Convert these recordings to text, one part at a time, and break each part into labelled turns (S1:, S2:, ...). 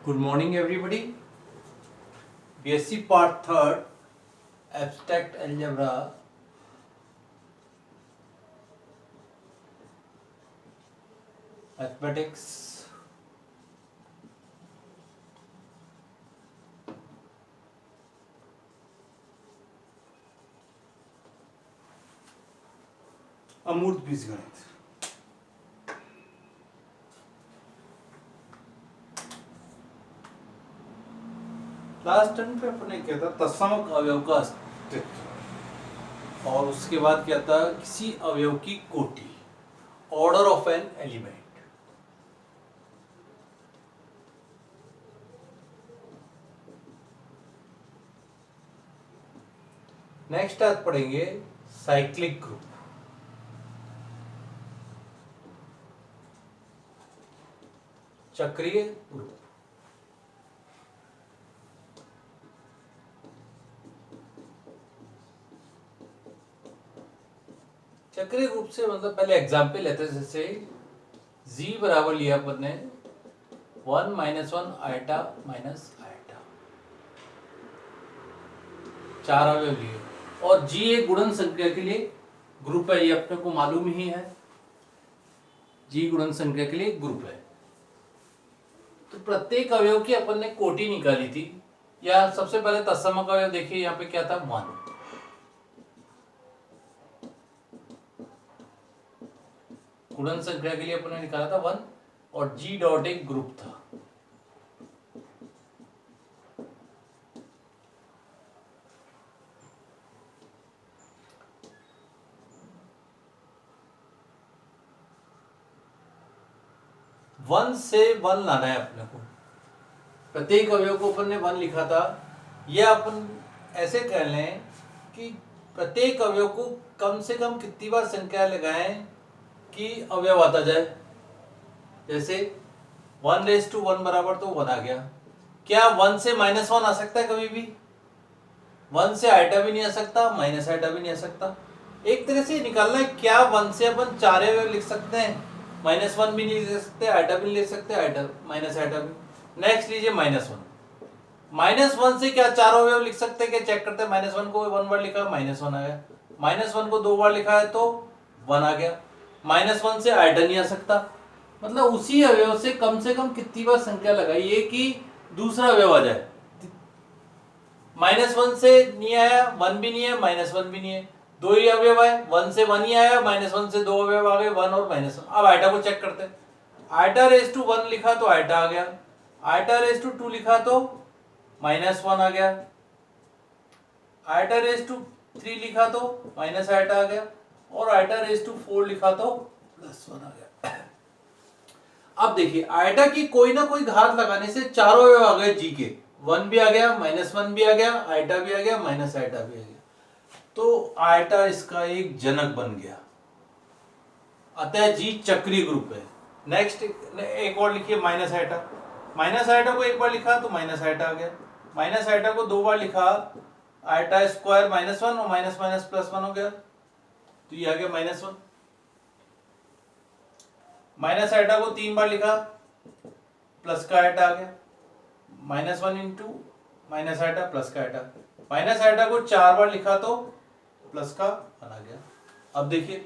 S1: Good morning, everybody. BSc Part 3rd, Abstract Algebra, Mathematics. अमूर्त बीजगणित। Last term पे अपने क्या था, तत्समक अवयव का अस्तित्व, और उसके बाद क्या था, किसी अवयव की कोटि, order of an element. Next आज पढ़ेंगे साइक्लिक ग्रुप। चक्रीय ग्रुप। चक्रीय ग्रुप से मतलब पहले एग्जाम्पल लेते हैं, जैसे z बराबर लिया अपन ने 1 - 1 आयटा माइनस आयटा, चार अवयव लिए, और g एक गुणन संख्या के लिए ग्रुप है, ये अपने को मालूम ही है, g गुणन संख्या के लिए ग्रुप है। तो प्रत्येक अवयव की अपन ने कोटि निकाली थी, या सबसे पहले तत्समक अवयव देखिए, यहाँ पे क्या था 1, गुणन संख्या के लिए अपन ने निकाला था 1, और g डॉट एक ग्रुप था। वन से वन लाना है अपने को, प्रत्येक अवयव को अपन ने 1 लिखा था, यह अपन ऐसे कर लें कि प्रत्येक अवयव को कम से कम कितनी बार संख्या लगाएं कि अवयव आता जाए। जैसे 1:1 बराबर तो 1 आ गया। क्या 1 से -1 आ सकता है कभी भी? 1 से आयटा भी नहीं आ सकता, माइनस आयटा भी नहीं आ सकता। एक तरह से निकालना है, क्या 1 से अपन 4 अवयव लिख सकते हैं? -1 भी नहीं लिख सकते, आयटा भी नहीं लिख सकते, आयटा माइनस आयटा भी। नेक्स्ट लीजिए -1। -1 से क्या 4 अवयव लिख सकते हैं? क्या चेक करते हैं, -1 को 1 बार लिखा, -1 आ गया। -1 को 2 बार लिखा है तो 1 आ गया। -1 से आयटा नहीं आ सकता, मतलब उसी अवयव से कम कितनी बार संख्या लगाइए कि दूसरा अवयव आ जाए। -1 से नहीं आया, 1 भी नहीं है, -1 भी नहीं है, दो ही अवयव आए, 1 से 1 ही आया, -1 से दो अवयव आ गए, 1 और -1। अब आयटा को चेक करते हैं। आयटा रेज टू 1 लिखा तो आयटा आ गया, आयटा रेज टू 2 लिखा तो -1 आ गया, आयटा रेज टू 3 लिखा तो माइनस आयटा आ गया, और आयटा रेज टू 4 लिखा तो +1 आ गया। अब देखिए, आयटा की कोई ना कोई घात लगाने से चारों अवयव आ गए जी के, 1 भी आ गया, -1 भी आ गया, आयटा भी आ गया, माइनस आयटा भी आ गया, तो आयटा इसका एक जनक बन गया, अतः जी चक्रीय ग्रुप है। नेक्स्ट एक और लिखिए, माइनस आयटा। माइनस आयटा को एक बार लिखा तो माइनस आयटा आ गया, माइनस आयटा को 2 बार लिखा, आयटा स्क्वायर -1 और माइनस माइनस +1 हो गया, तो ये आ गया -1। माइनस आयटा को 3 बार लिखा, प्लस का आयटा आ गया, -1 इंटू माइनस आयटा प्लस का आयटा। माइनस आयटा को 4 बार लिखा तो प्लस का 1 आ गया। अब देखिए,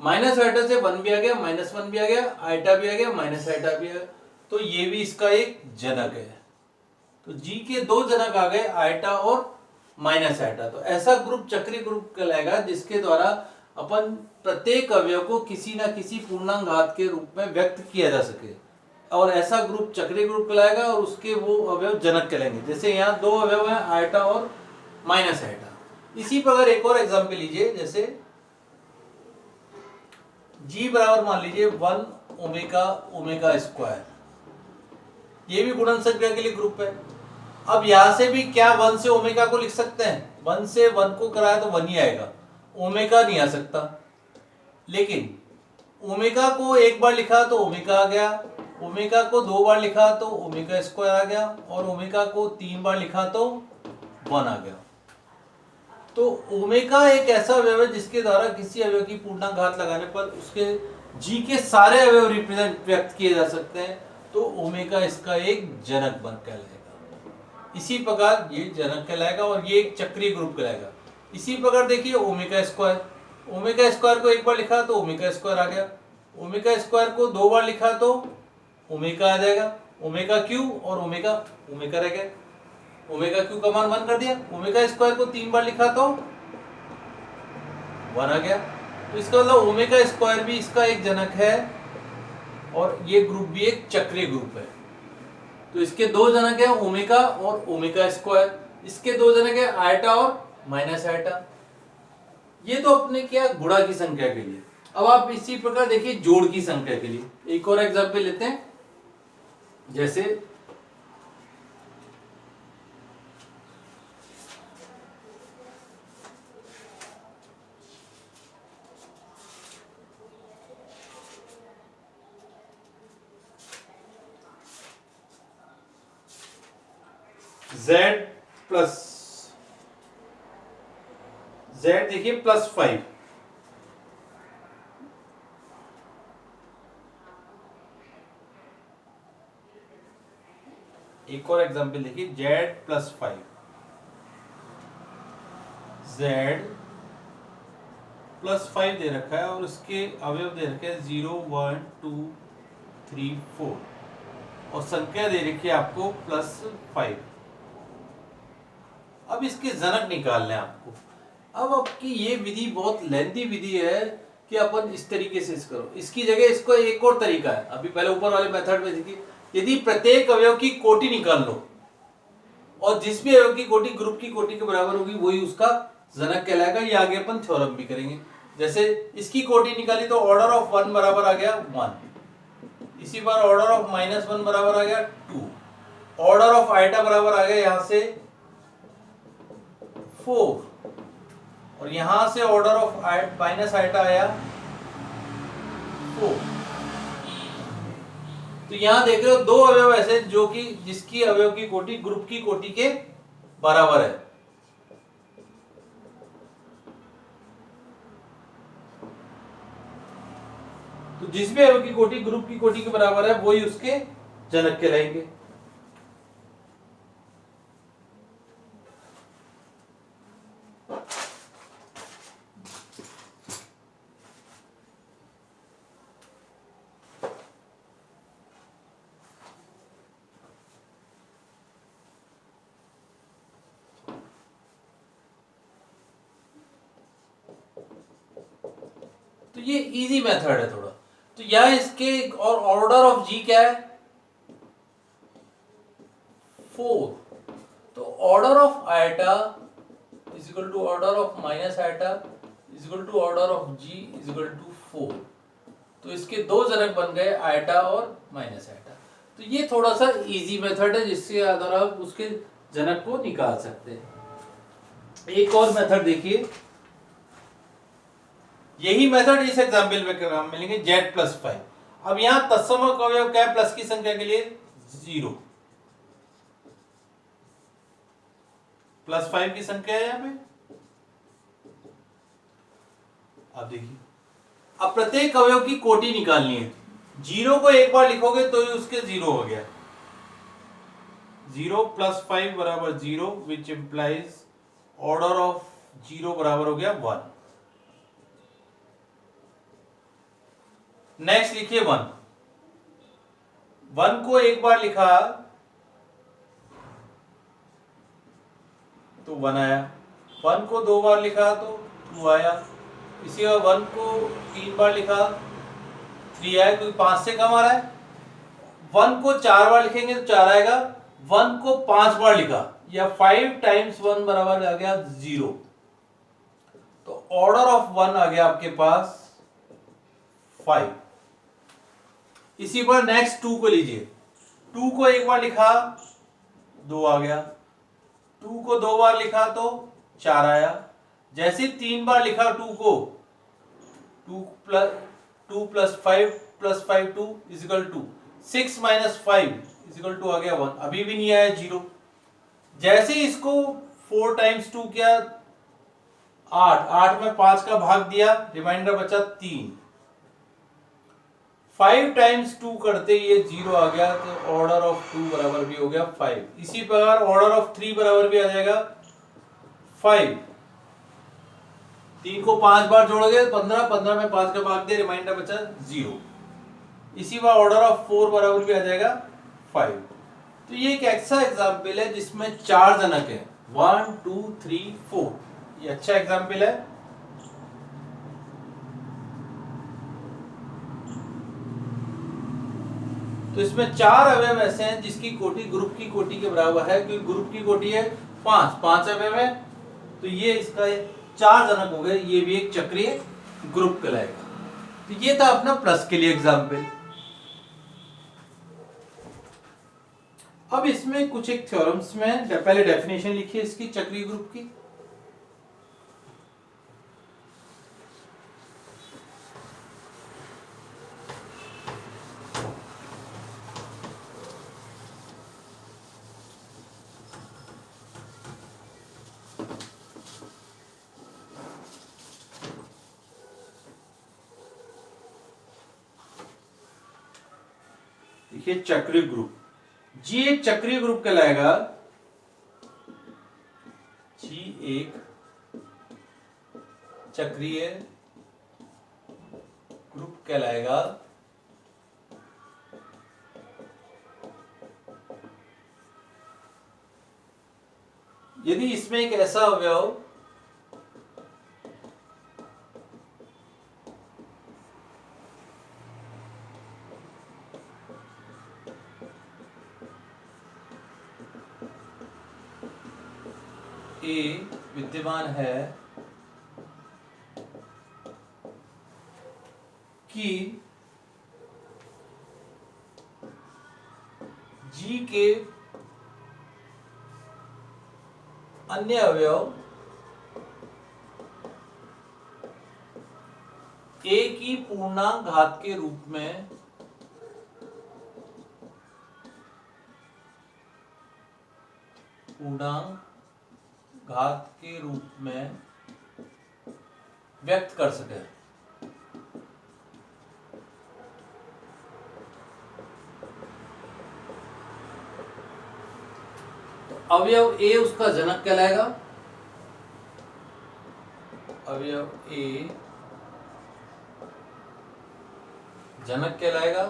S1: माइनस आयटा से 1 भी आ गया, -1 भी आ गया, आयटा भी आ गया, माइनस आयटा भी आ गया, तो ये भी इसका एक जनक है। तो जी के दो जनक आ गए, आयटा और माइनस आयटा। तो ऐसा ग्रुप चक्रीय ग्रुप कहलाएगा जिसके द्वारा अपन प्रत्येक अवयव को किसी ना किसी पूर्णांक घात के रूप में व्यक्त किया जा सके, और ऐसा ग्रुप चक्रीय ग्रुप कहलाएगा, और उसके वो अवयव जनक कहलाएंगे। जैसे यहाँ दो अवयव हैं, आयटा और माइनस आयटा। इसी प्रकार एक और एग्जाम्पल लीजिए, जैसे जी बराबर मान लीजिए 1 ओमेगा स्क्वायर, ये भी गुणन संख्या के लिए ग्रुप है। अब यहां से भी क्या 1 से ओमेगा को लिख सकते हैं? 1 से 1 को कराया तो 1 ही आएगा, ओमेगा नहीं आ सकता। लेकिन ओमेगा को एक बार लिखा तो ओमेगा आ गया, ओमेगा को 2 बार लिखा तो ओमेगा स्क्वायर आ गया, और ओमेगा को 3 बार लिखा तो 1 आ गया। तो ओमेगा एक ऐसा अवयव है जिसके द्वारा किसी अवयव की पूर्णांक घात लगाने पर उसके जी के सारे अवयव रिप्रेजेंट व्यक्त किए जा सकते हैं, तो ओमेगा इसका एक जनक बन कहलाएगा। इसी प्रकार ये जनक कहलाएगा और ये एक चक्रीय ग्रुप कहलाएगा। इसी प्रकार देखिए ओमेगा स्क्वायर को एक बार लिखा तो ओमेगा स्क्वायर आ गया, ओमेगा स्क्वायर को दो बार लिखा तो ओमेगा आ जाएगा, ओमेगा क्यू और ओमेगा रह गया। ओमेगा क्यू का मान 1 कर दिया, ओमेगा स्क्वायर को 3 बार लिखा तो 1 आ गया। तो इसका मतलब ओमेगा स्क्वायर भी इसका एक जनक है और ये ग्रुप भी एक चक्रीय ग्रुप है। तो इसके दो जनक है ओमेगा और ओमेगा स्क्वायर, इसके दो जनक है आयटा और माइनस आयटा। ये तो अपने क्या गुणा की संख्या के लिए। अब आप इसी प्रकार देखिए जोड़ की संख्या के लिए एक और एग्जांपल लेते हैं, जैसे z देखिए +5, एक और एग्जांपल देखिए z+5, z+5 दे रखा है और उसके अवयव दे रखे हैं 0 1 2 3 4 और संख्या दे रखी है आपको +5। अब इसके जनक निकालने हैं आपको। अब आपकी ये विधि बहुत लेंथी विधि है कि अपन इस तरीके से करो। इसकी जगह इसको एक और तरीका है, अभी पहले ऊपर वाले मेथड में देखिए, यदि प्रत्येक अवयव की कोटि निकाल लो और जिस भी अवयव की कोटि ग्रुप की कोटि के बराबर होगी वही उसका जनक कहलाएगा। ये आगे अपन थ्योरम भी करेंगे। जैसे इसकी कोटि निकाली तो ऑर्डर ऑफ 1 बराबर आ गया 1, इसी बार ऑर्डर ऑफ -1 बराबर आ गया 2, ऑर्डर ऑफ आइटा बराबर आ गया यहां से 4 और यहां से ऑर्डर ऑफ माइनस आइटा आया 4। तो यहां देख रहे हो दो अवयव ऐसे जो कि जिसकी अवयव की कोटि ग्रुप की कोटि के बराबर है। तो जिस भी अवयव की कोटि ग्रुप की कोटि के बराबर है वही उसके जनक कहलाएंगे। तो ये इजी मेथड है थोड़ा। तो यह इसके और ऑर्डर ऑफ जी क्या है 4। तो order of iota is equal to order of minus iota is equal to order of G is equal to 4। तो इसके दो जनक बन गए आयटा और माइनस आयटा। तो ये थोड़ा सा इजी मेथड है जिससे अगर आप उसके जनक को निकाल सकते हैं। एक और मेथड देखिए, यही मेथड इस एग्जाम्पल में मिलेंगे z+5। अब यहां तत्समक अवयव क्या है प्लस की संख्या के लिए 0, +5 की संख्या है यहां पे। अब देखिए, अब प्रत्येक अवयव की कोटि निकालनी है। 0 को एक बार लिखोगे तो ही उसके 0 हो गया। 0 + 5 बराबर 0 विच इंप्लाइज ऑर्डर ऑफ 0 बराबर हो गया 1। नेक्स्ट लिखिए 1 को एक बार लिखा तो 1 आया, 1 को दो बार लिखा तो 2 आया, इसी बार 1 को 3 बार लिखा 3 आया क्योंकि 5 से कम आ रहा है। 1 को 4 बार लिखेंगे तो 4 आएगा, 1 को 5 बार लिखा या 5 टाइम्स 1 बराबर आ गया 0। तो ऑर्डर ऑफ 1 आ गया आपके पास 5। इसी पर नेक्स्ट 2 को लीजिए, 2 को एक बार लिखा 2 आ गया, 2 को दो बार लिखा तो 4 आया, जैसे 3 बार लिखा 2 को 2 + 5 + 5 2 = 6 - 5 = आ गया 1। अभी भी नहीं आया 0। जैसे इसको 4 टाइम्स 2 किया 8 में 5 का भाग दिया, रिमाइंडर बचा 3। 5 टाइम्स 2 करते ये 0 आ गया, तो ऑर्डर ऑफ 2 बराबर भी हो गया 5। इसी प्रकार ऑर्डर ऑफ 3 बराबर भी आ जाएगा 5। 3 को 5 बार जोड़ोगे 15, 15 में 5 का भाग दे, रिमाइंडर बचा 0। इसी बार ऑर्डर ऑफ 4 बराबर भी आ जाएगा 5। तो ये एक ऐसा एग्जाम्पल है जिसमें 4 जनक है, 1 2 3 4। ये अच्छा एग्जाम्पल है। तो इसमें 4 अवयव ऐसे हैं जिसकी कोटि ग्रुप की कोटि के बराबर है, क्योंकि ग्रुप की कोटि है 5 अवयव है, तो ये इसका 4 जनक हो गए। ये भी एक चक्रीय ग्रुप कहलाएगा। तो ये था अपना प्लस के लिए एग्जाम्पल। अब इसमें कुछ एक थ्योरम्स में पहले डेफिनेशन लिखिए इसकी चक्रीय ग्रुप की। देखिए चक्रीय ग्रुप, जी एक चक्रीय ग्रुप कहलाएगा। जी एक चक्रीय ग्रुप कहलाएगा यदि इसमें एक ऐसा अवयव ए विद्यमान है कि जी के अन्य अवयव ए की पूर्णांक घात के रूप में व्यक्त कर सके। तो अवयव ए उसका जनक कहलाएगा। अवयव ए जनक कहलाएगा।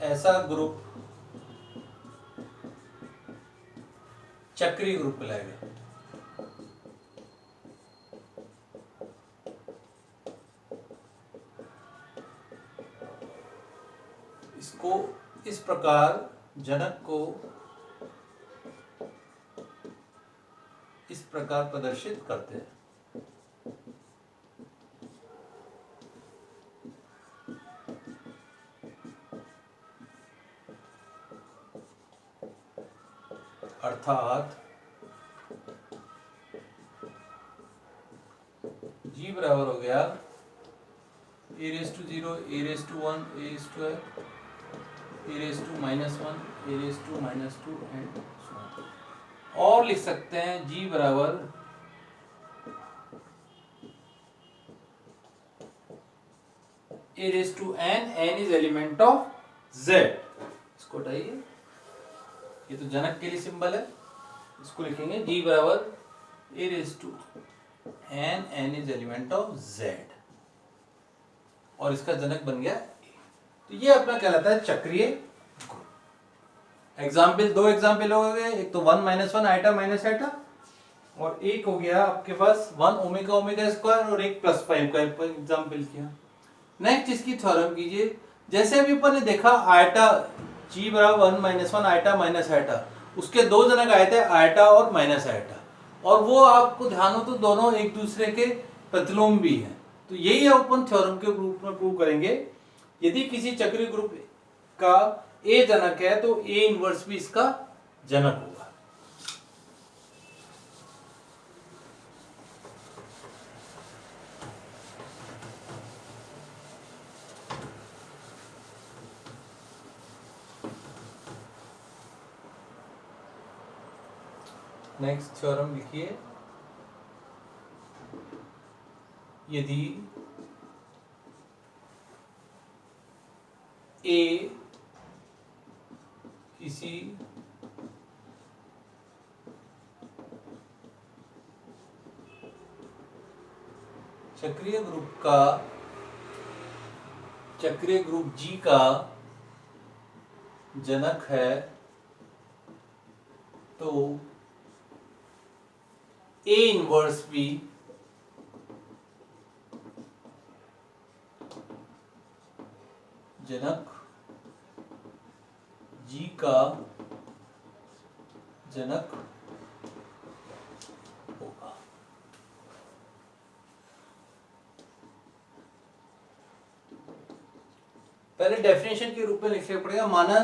S1: ऐसा ग्रुप चक्रीय ग्रुप कहलाएगा। इसको इस प्रकार जनक को इस प्रकार प्रदर्शित करते हैं। अर्थात जी बराबर हो गया A raise to 0, A raise to 1, A raise to A raise to -1, A raise to -2 and so on. और लिख सकते हैं जी बराबर A raise to N, N is element of Z. इसको हटाइए, ये तो जनक के लिए सिंबल है। इसको लिखेंगे जी बराबर A raise to N, N is element of Z, और इसका जनक बन गया। तो ये अपना कहलाता है चक्रीय ग्रुप। एग्जाम्पल, दो एग्जाम्पल हो गए, एक तो 1 - 1 आइटा माइनस आइटा, और एक हो गया आपके पास 1 ओमेगा ओमेगा स्क्वायर, और एक +5 का एग्जाम्पल किया। नेक्स्ट इसकी थ्योरम कीजिए। जैसे अभी अपन ने देखा आइटा जी बराबर 1 - 1 आइटा माइनस आइटा, उसके दो जनक आए थे आइटा और माइनस आइटा, और वो आपको ध्यान हो तो दोनों एक दूसरे के प्रतिलोम भी हैं। तो यही अपन थ्योरम के रूप में प्रूव करेंगे। यदि किसी चक्रीय ग्रुप का ए जनक है तो ए इनवर्स भी इसका जनक होगा। नेक्स्ट थ्योरम लिखिए। यदि ए किसी चक्रीय ग्रुप G का जनक है, तो A इनवर्स भी जनक G का जनक होगा। पहले डेफिनेशन के रूप में लिखना पड़ेगा। माना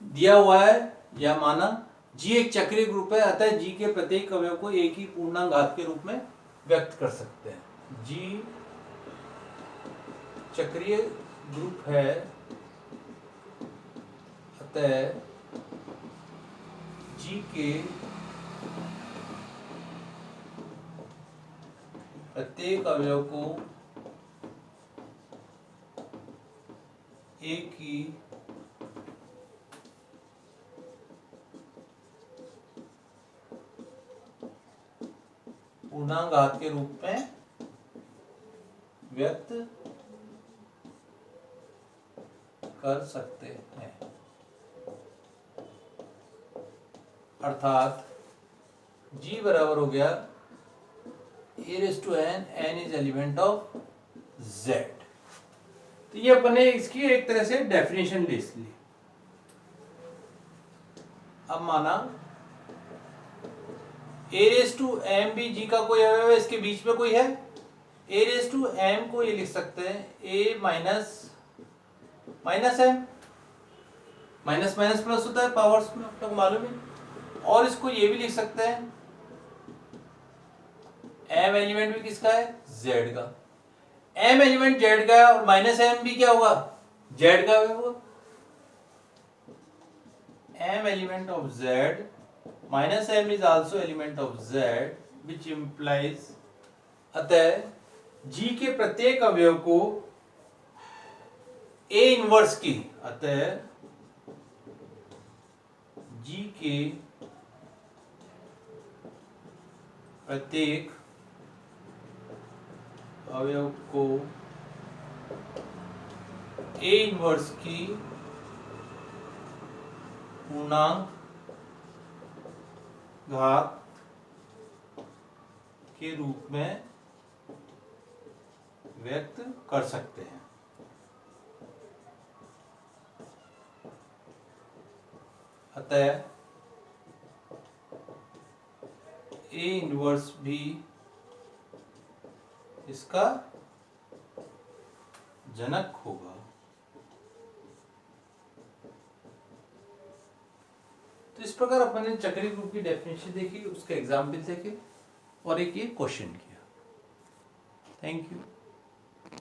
S1: दिया हुआ है या माना G एक चक्रीय ग्रुप है, अतः G के प्रत्येक अवयव को एक ही पूर्णांक घात के रूप में व्यक्त कर सकते हैं। G चक्रीय ग्रुप है, अतः G के प्रत्येक अवयव को एक ही पूर्णांक घात के रूप में व्यक्त कर सकते हैं। अर्थात G बराबर हो गया a⁴n, n is element of Z। तो ये अपने इसकी एक तरह से डेफिनेशन लिस्ट ली। अब माना a⁴m भी G का कोई अवयव है, इसके बीच में कोई है, a⁴m को ये लिख सकते हैं a minus m, minus minus plus होता है पावर्स में, आपको मालूम है। और इसको ये भी लिख सकते हैं m एलिमेंट भी किसका है, Z का। m एलिमेंट Z का है और माइनस m भी क्या होगा, Z का होगा। m element of Z minus m is also element of Z, which implies अतः G के प्रत्येक अवयव को A इनवर्स की, अतः G के प्रत्येक अवयव को A इनवर्स की पूर्णांक घात के रूप में व्यक्त कर सकते हैं। अतः A इनवर्स भी इसका जनक होगा। तो इस प्रकार अपन ने चक्रीय ग्रुप की डेफिनेशन देखी, उसके एग्जाम्पल देखे और एक ये क्वेश्चन किया। Thank you.